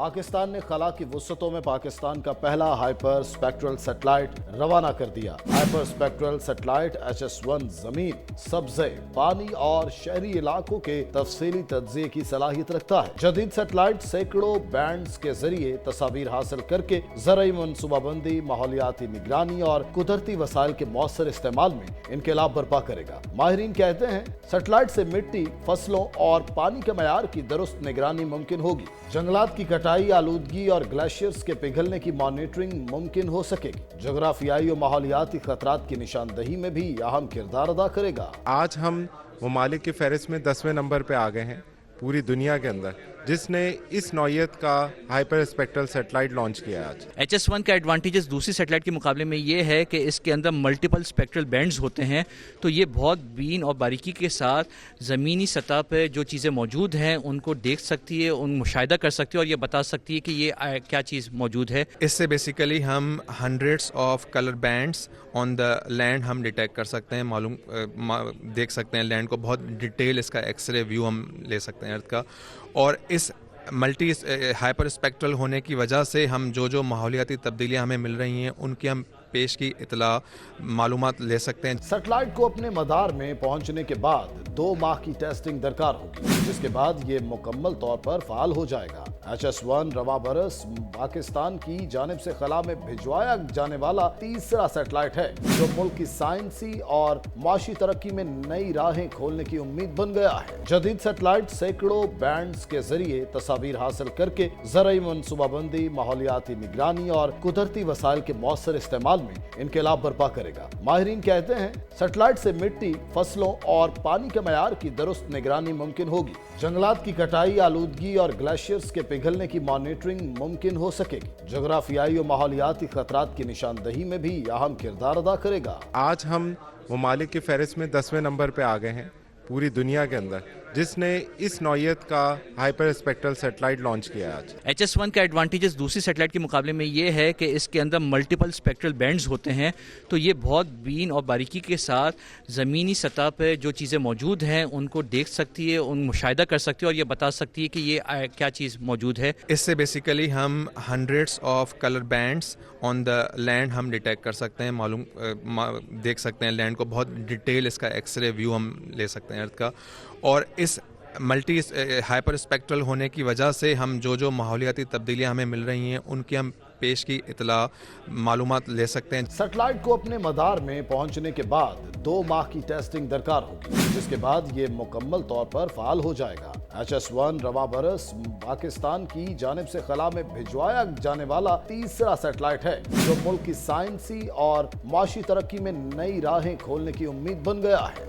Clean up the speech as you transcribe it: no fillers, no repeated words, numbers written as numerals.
پاکستان نے خلا کی وسعتوں میں پاکستان کا پہلا ہائپر اسپیکٹرل سیٹلائٹ روانہ کر دیا۔ ہائپر اسپیکٹرل سیٹلائٹ HS-1 زمین، سبزے، پانی اور شہری علاقوں کے تفصیلی تجزیے کی صلاحیت رکھتا ہے۔ جدید سیٹلائٹ سینکڑوں بینڈز کے ذریعے تصاویر حاصل کر کے زرعی منصوبہ بندی، ماحولیاتی نگرانی اور قدرتی وسائل کے مؤثر استعمال میں انقلاب برپا کرے گا۔ ماہرین کہتے ہیں سیٹلائٹ سے مٹی، فصلوں اور پانی کے معیار کی درست نگرانی ممکن ہوگی۔ جنگلات کی کٹائی، آلودگی اور گلیشیئرز کے پگھلنے کی مانیٹرنگ ممکن ہو سکے گی۔ جغرافیائی اور ماحولیاتی خطرات کی نشاندہی میں بھی اہم کردار ادا کرے گا۔ آج ہم ممالک کی فہرست میں 10ویں نمبر پہ آ گئے ہیں پوری دنیا کے اندر، جس نے اس نوعیت کا ہائپر اسپیکٹرل سیٹلائٹ لانچ کیا ہے آج۔ HS-1 کا ایڈوانٹیجز دوسری سیٹلائٹ کے مقابلے میں یہ ہے کہ اس کے اندر ملٹیپل اسپیکٹرل بینڈز ہوتے ہیں، تو یہ بہت بین اور باریکی کے ساتھ زمینی سطح پہ جو چیزیں موجود ہیں ان کو دیکھ سکتی ہے، ان مشاہدہ کر سکتی ہے اور یہ بتا سکتی ہے کہ یہ کیا چیز موجود ہے۔ اس سے بیسیکلی ہم hundreds of colour bands on the land ہم ڈیٹیکٹ کر سکتے ہیں، دیکھ سکتے ہیں لینڈ کو، بہت ڈیٹیل اس کا ایکس رے ویو ہم لے سکتے ہیں ارتھ کا، اور اس ملٹی ہائپر اسپیکٹرل ہونے کی وجہ سے ہم جو ماحولیاتی تبدیلیاں ہمیں مل رہی ہیں ان کی ہم پیش کی اطلاع معلومات لے سکتے ہیں۔ سیٹلائٹ کو اپنے مدار میں پہنچنے کے بعد 2 ماہ کی ٹیسٹنگ درکار ہوگی، جس کے بعد یہ مکمل طور پر فعال ہو جائے گا۔ HS-1 رواں برس پاکستان کی جانب سے خلا میں بھجوایا جانے والا تیسرا سیٹلائٹ ہے، جو ملک کی سائنسی اور معاشی ترقی میں نئی راہیں کھولنے کی امید بن گیا ہے۔ جدید سیٹلائٹ سینکڑوں بینڈز کے ذریعے تصاویر حاصل کر کے زرعی منصوبہ بندی، ماحولیاتی نگرانی اور قدرتی وسائل کے مؤثر استعمال میں انقلاب برپا کرے گا۔ ماہرین کہتے ہیں سیٹلائٹ سے مٹی، فصلوں اور پانی کے معیار کی درست نگرانی ممکن ہوگی۔ جنگلات کی کٹائی، آلودگی اور گلیشیئرز کے پگھلنے کی مانیٹرنگ ممکن ہو سکے گی۔ جغرافیائی اور ماحولیاتی خطرات کی نشاندہی میں بھی اہم کردار ادا کرے گا۔ آج ہم ممالک کی فہرست میں 10ویں نمبر پہ آ گئے ہیں پوری دنیا کے اندر، جس نے اس نوعیت کا ہائپر اسپیکٹرل سیٹلائٹ لانچ کیا ہے آج۔ HS-1 کا ایڈوانٹیجز دوسری سیٹلائٹ کے مقابلے میں یہ ہے کہ اس کے اندر ملٹیپل اسپیکٹرل بینڈز ہوتے ہیں، تو یہ بہت بین اور باریکی کے ساتھ زمینی سطح پہ جو چیزیں موجود ہیں ان کو دیکھ سکتی ہے، ان مشاہدہ کر سکتی ہے اور یہ بتا سکتی ہے کہ یہ کیا چیز موجود ہے۔ اس سے بیسیکلی ہم hundreds of colour bands on the land ہم ڈیٹیکٹ کر سکتے ہیں، دیکھ سکتے ہیں لینڈ کو، بہت ڈیٹیل اس کا ایکس رے ویو ہم لے سکتے ہیں ارتھ کا، اور اس ملٹی ہائپر اسپیکٹرل ہونے کی وجہ سے ہم جو ماحولیاتی تبدیلیاں ہمیں مل رہی ہیں ان کی ہم پیش کی اطلاع معلومات لے سکتے ہیں۔ سیٹلائٹ کو اپنے مدار میں پہنچنے کے بعد 2 ماہ کی ٹیسٹنگ درکار ہوگی، جس کے بعد یہ مکمل طور پر فعال ہو جائے گا۔ HS-1 رواں برس پاکستان کی جانب سے خلا میں بھجوایا جانے والا تیسرا سیٹلائٹ ہے، جو ملک کی سائنسی اور معاشی ترقی میں نئی راہیں کھولنے کی امید بن گیا ہے۔